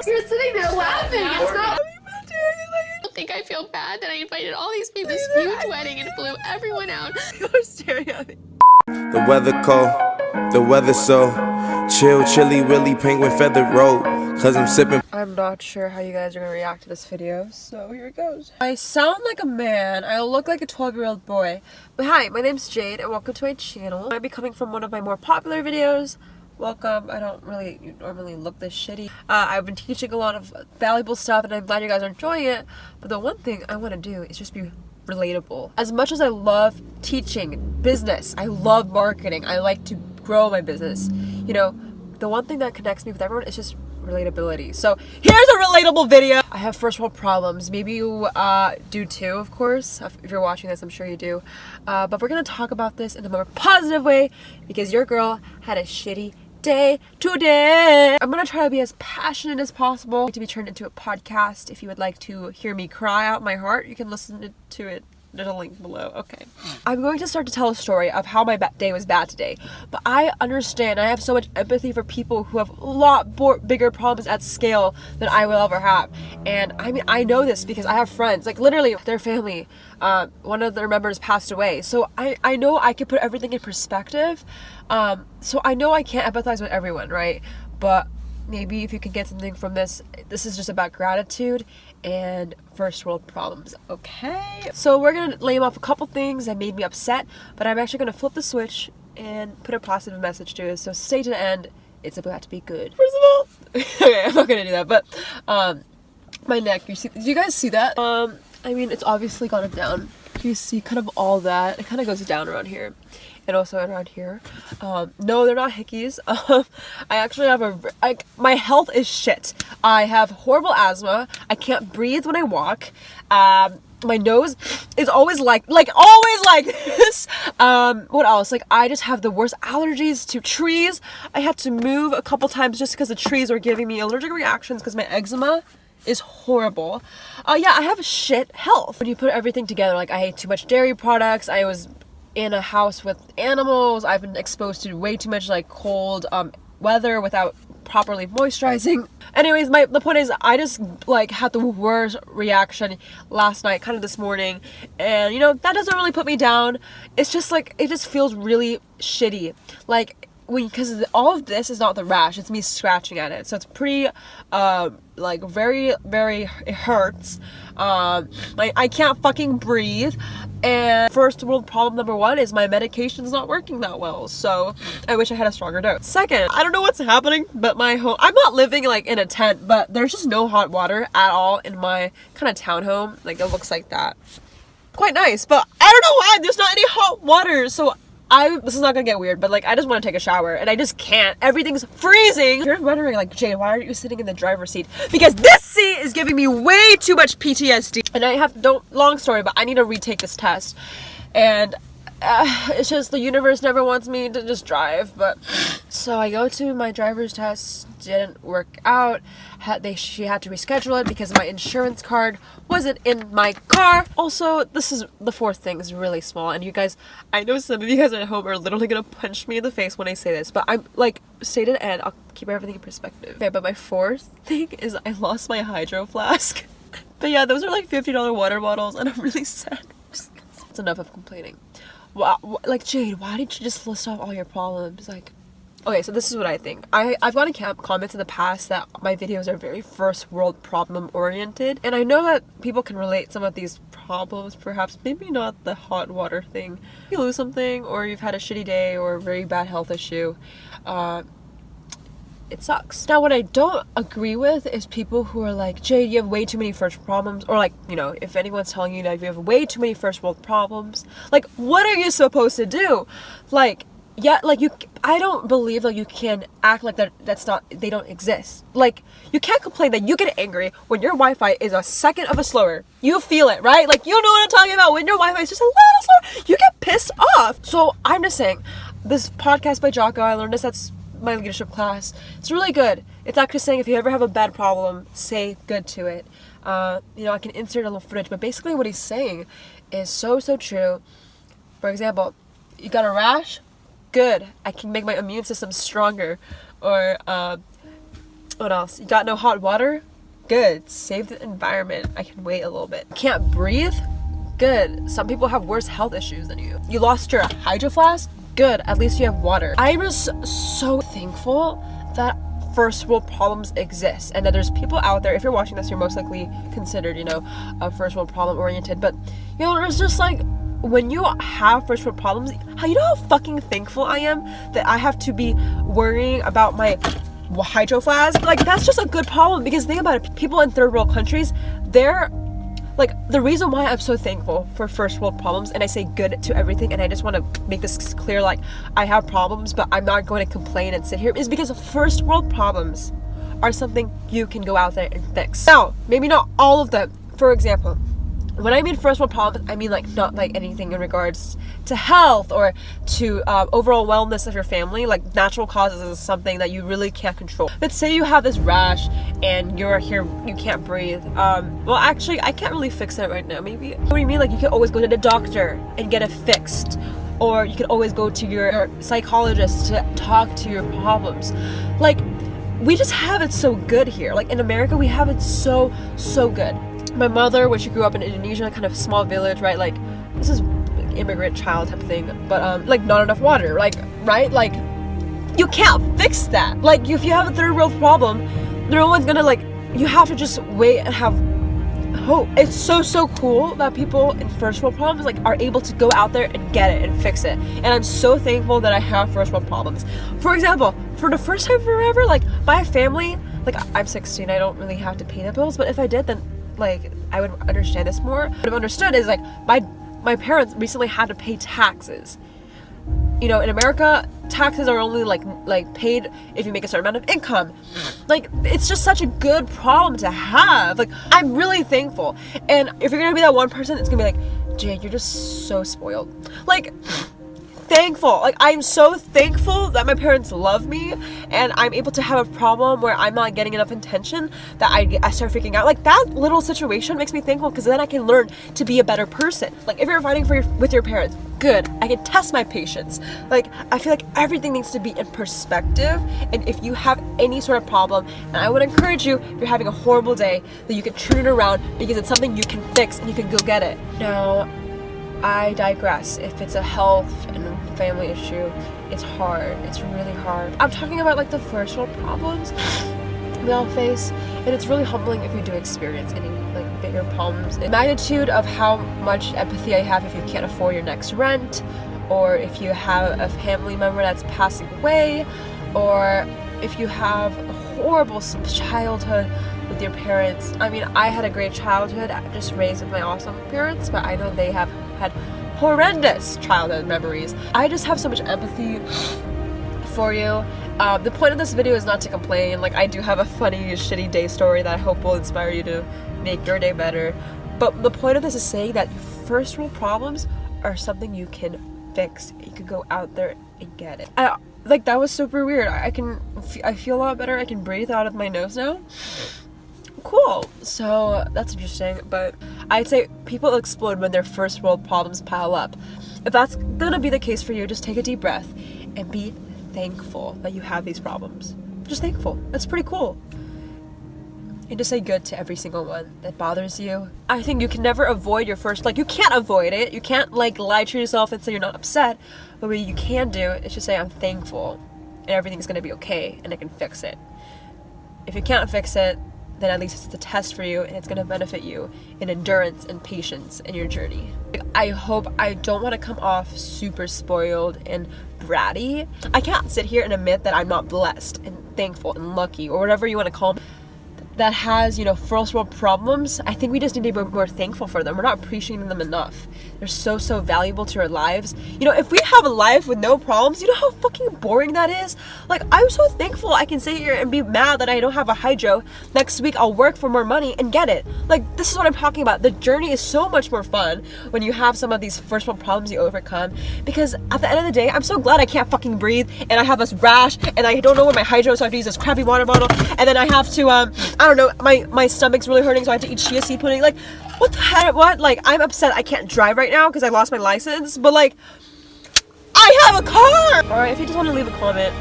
You're sitting there laughing. It's not. I don't think I feel bad that I invited all these people to this huge wedding and flew everyone out. You're staring at me. The weather cold, the weather so chill, chilly, willy, penguin feather road. Cause I'm sipping. I'm not sure how you guys are gonna react to this video, so here it goes. I sound like a man, I look like a 12-year-old boy. But hi, my name's Jade and welcome to my channel. I might be coming from one of my more popular videos. Welcome. I don't really normally look this shitty. I've been teaching a lot of valuable stuff and I'm glad you guys are enjoying it. But the one thing I want to do is just be relatable. As much as I love teaching business, I love marketing, I like to grow my business, you know, the one thing that connects me with everyone is just relatability. So here's a relatable video. I have first world problems. Maybe you do too, of course. If you're watching this, I'm sure you do. But we're gonna talk about this in a more positive way because your girl had a shitty day today. I'm gonna try to be as passionate as possible to be turned into a podcast. If you would like to hear me cry out my heart, you can listen to it. There's a link below. Okay. I'm going to start to tell a story of how my day was bad today. But I understand. I have so much empathy for people who have a lot bigger problems at scale than I will ever have. And I mean, I know this because I have friends, like literally their family, one of their members passed away. So I know I can put everything in perspective. So I know I can't empathize with everyone, right? But maybe if you can get something from this is just about gratitude and first world problems, okay? So we're gonna name off a couple things that made me upset, but I'm actually gonna flip the switch and put a positive message to it. So stay to the end, it's about to be good. First of all, okay, I'm not gonna do that, but my neck, did you guys see that? I mean, it's obviously gone down. You see kind of all that, it kind of goes down around here. And also around here. No, they're not hickeys. I actually have my health is shit. I have horrible asthma. I can't breathe when I walk. My nose is always like this. What else? Like, I just have the worst allergies to trees. I had to move a couple times just because the trees were giving me allergic reactions because my eczema is horrible. Yeah, I have shit health. When you put everything together, like I ate too much dairy products, I was in a house with animals, I've been exposed to way too much like cold weather without properly moisturizing. Anyways, the point is I just like had the worst reaction last night, kind of this morning, and you know, that doesn't really put me down. It's just like, it just feels really shitty. Like, because all of this is not the rash, it's me scratching at it, so it's pretty like very it hurts. Like I can't fucking breathe, and first world problem number one is my medication's not working that well, so I wish I had a stronger dose. Second, I don't know what's happening, but my home, I'm not living like in a tent, but there's just no hot water at all in my kind of townhome. Like, it looks like that, quite nice, but I don't know why there's not any hot water. So this is not gonna get weird, but like, I just want to take a shower and I just can't. Everything's freezing. You're wondering like, Jade, why aren't you sitting in the driver's seat? Because this seat is giving me way too much PTSD. And long story, but I need to retake this test. And it's just the universe never wants me to just drive. But so I go to my driver's test, didn't work out. She had to reschedule it because my insurance card wasn't in my car. Also, this is the fourth thing, is really small, and you guys, I know some of you guys at home are literally gonna punch me in the face when I say this, but I'm like, stay to the end, I'll keep everything in perspective. Okay, but my fourth thing is I lost my hydro flask. But yeah, those are like $50 water bottles and I'm really sad. It's enough of complaining. Wow, like, Jade, why didn't you just list off all your problems? Like, okay, so this is what I think. I've gotten comments in the past that my videos are very first world problem oriented. And I know that people can relate some of these problems, perhaps maybe not the hot water thing. You lose something, or you've had a shitty day, or a very bad health issue. It sucks. Now, what I don't agree with is people who are like, Jade, you have way too many first problems, or like, you know, if anyone's telling you that you have way too many first world problems, like, what are you supposed to do? Like, yeah, like, I don't believe that you can act like they don't exist. Like, you can't complain that you get angry when your Wi-Fi is a second of a slower. You feel it, right? Like, you know what I'm talking about. When your Wi-Fi is just a little slower, you get pissed off. So I'm just saying, this podcast by Jocko, I learned this at my leadership class. It's really good. It's actually saying if you ever have a bad problem, say good to it. You know, I can insert a little footage, but basically what he's saying is so true. For example, you got a rash? Good. I can make my immune system stronger. Or What else? You got no hot water? Good. Save the environment. I can wait a little bit. Can't breathe? Good. Some people have worse health issues than you. You lost your hydro flask? Good. At least you have water. I'm just so thankful that first world problems exist and that there's people out there. If you're watching this, you're most likely considered, you know, a first world problem oriented. But, you know, there's just like, when you have first world problems, you know how fucking thankful I am that I have to be worrying about my hydro flask? Like, that's just a good problem, because think about it, people in third world countries, they're like, the reason why I'm so thankful for first world problems, and I say good to everything, and I just want to make this clear, like, I have problems but I'm not going to complain and sit here, is because first world problems are something you can go out there and fix. Now, maybe not all of them. For example, when I mean first world problems, I mean like not like anything in regards to health or to overall wellness of your family. Like, natural causes is something that you really can't control. Let's say you have this rash and you're here, you can't breathe. Well, actually, I can't really fix it right now. Maybe, what do you mean? Like, you can always go to the doctor and get it fixed, or you can always go to your psychologist to talk to your problems. Like, we just have it so good here. Like, in America, we have it so good. My mother, when she grew up in Indonesia, kind of small village, right? Like, this is like immigrant child type of thing, but like, not enough water, like, right? Like, you can't fix that. Like, if you have a third world problem, no one's gonna, like, you have to just wait and have hope. It's so cool that people in first world problems, like, are able to go out there and get it and fix it. And I'm so thankful that I have first world problems. For example, for the first time forever, like, my family, like, I'm 16, I don't really have to pay the bills, but if I did, then like, I would understand this more. What I've understood is, like, my parents recently had to pay taxes. You know, in America, taxes are only like paid if you make a certain amount of income. Like, it's just such a good problem to have. Like, I'm really thankful. And if you're gonna be that one person, it's gonna be like, Jade, you're just so spoiled. Like, thankful. Like, I'm so thankful that my parents love me and I'm able to have a problem where I'm not getting enough attention, that I start freaking out. Like, that little situation makes me thankful, because then I can learn to be a better person. Like, if you're fighting with your parents, good. I can test my patience. Like, I feel like everything needs to be in perspective, and if you have any sort of problem, and I would encourage you, if you're having a horrible day, that you can turn it around, because it's something you can fix and you can go get it. Now, I digress. If it's a health and family issue, it's hard. It's really hard. I'm talking about, like, the first world problems we all face, and it's really humbling if you do experience any, like, bigger problems. The magnitude of how much empathy I have if you can't afford your next rent, or if you have a family member that's passing away, or if you have a horrible childhood with your parents. I mean, I had a great childhood, just raised with my awesome parents, but I know they have had horrendous childhood memories. I just have so much empathy for you. The point of this video is not to complain. Like, I do have a funny, shitty day story that I hope will inspire you to make your day better. But the point of this is saying that first world problems are something you can fix. You can go out there and get it. Like, that was super weird. I feel a lot better. I can breathe out of my nose now. Cool. So that's interesting, but I'd say people explode when their first world problems pile up. If that's gonna be the case for you, just take a deep breath and be thankful that you have these problems. Just thankful. That's pretty cool. And just say good to every single one that bothers you. I think you can never avoid your first, like, you can't avoid it. You can't, like, lie to yourself and say you're not upset. But what you can do is just say, I'm thankful and everything's gonna be okay and I can fix it. If you can't fix it, then at least it's a test for you, and it's going to benefit you in endurance and patience in your journey. I hope I don't want to come off super spoiled and bratty. I can't sit here and admit that I'm not blessed and thankful and lucky, or whatever you want to call them, that has, you know, first world problems. I think we just need to be more thankful for them. We're not appreciating them enough. They're so valuable to our lives. You know, if we have a life with no problems, you know how fucking boring that is? Like, I'm so thankful I can sit here and be mad that I don't have a hydro. Next week I'll work for more money and get it. Like, this is what I'm talking about. The journey is so much more fun when you have some of these first world problems you overcome, because at the end of the day, I'm so glad I can't fucking breathe, and I have this rash, and I don't know where my hydro is, so I have to use this crappy water bottle, and then I have to, I don't know, my stomach's really hurting, so I have to eat chia seed pudding. Like, what the heck? What? Like, I'm upset I can't drive right now because I lost my license, but, like, I have a car! Alright, if you just want to leave a comment,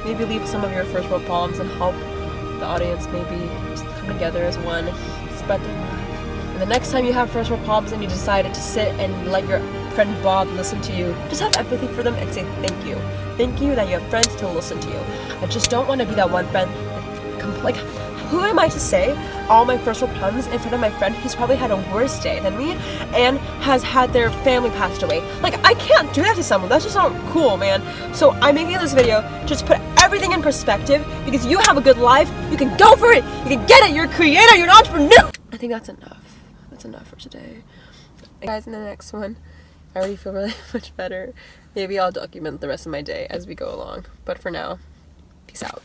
maybe leave some of your first world problems and help the audience maybe just come together as one, spread the love. And the next time you have first world problems and you decided to sit and let your friend Bob listen to you, just have empathy for them and say thank you. Thank you that you have friends to listen to you. I just don't want to be that one friend that like, who am I to say all my first world problems in front of my friend who's probably had a worse day than me and has had their family passed away? Like, I can't do that to someone. That's just not cool, man. So I'm making this video to just put everything in perspective because you have a good life. You can go for it. You can get it. You're a creator. You're an entrepreneur. I think that's enough. That's enough for today. Guys, in the next one, I already feel really much better. Maybe I'll document the rest of my day as we go along. But for now, peace out.